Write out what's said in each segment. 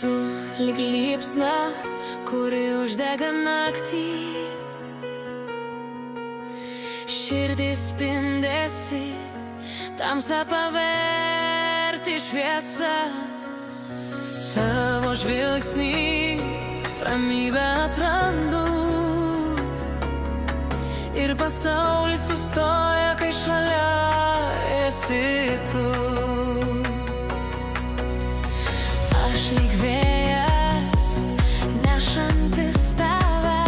Tu lyg liepsna, kuri uždega naktį. Širdis spindesi, tamsą paverti šviesą. Tavo žvilgsnį ramybę atrandu ir pasaulis sustoja, kai šalia esi tu. Aš lyg vėjas, nešantis tave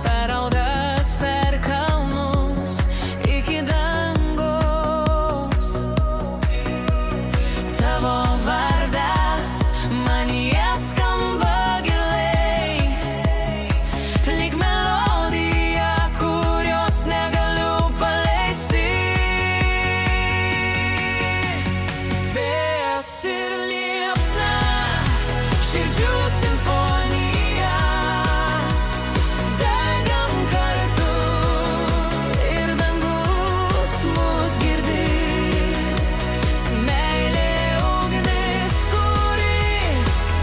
per algas, per kalnus iki dangaus. Tavo vardas manyje skamba giliai, lyg melodija, kurios negaliu paleisti. Vėjas ir liepsna, širdžių simfonija, degam kartu ir dangus mus girdi. Meilė ugnis, kuri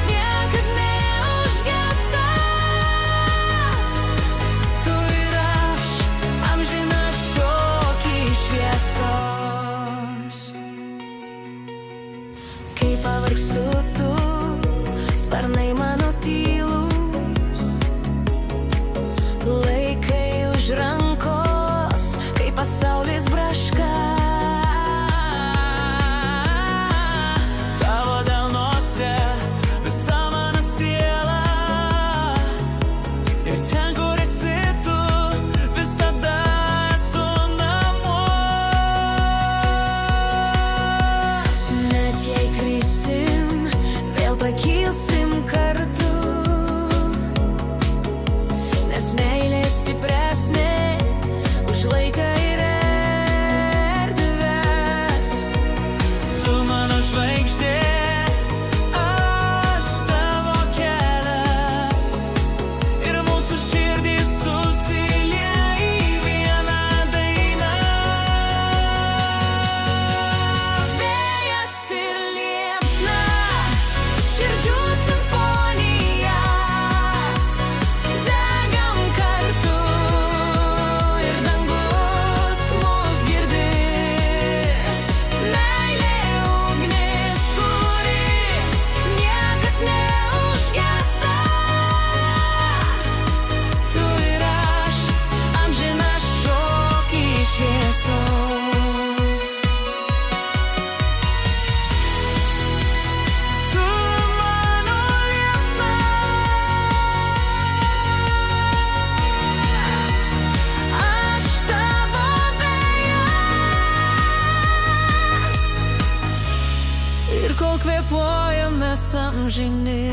niekad neužgęsta. Tu ir aš, amžina šokį šviesos. Kai pavargstu tu, sparnai mano tylūs, laikai už rankos, kai pasaulis braška. Tavo delnuose visa mano siela, ir ten, kur esi tu, visada esu namuos. Net jei krisim, vėl pakilsim kartu, nes meilė stipresnė už laiką ir erdves. Tu mano žvaigždė, aš tavo kelias, ir mūsų širdys susilieja į vieną dainą. Vėjas ir liepsna, širdžių simfonija, degam kartu ir dangus mus girdi. Meilė ugnis, kuri niekad neužgęsta. Tu ir aš, amžina šokį šviesos. Tu mano liepsna, Aš tavo vėjas, ir kol kvėpuojam mes amžini.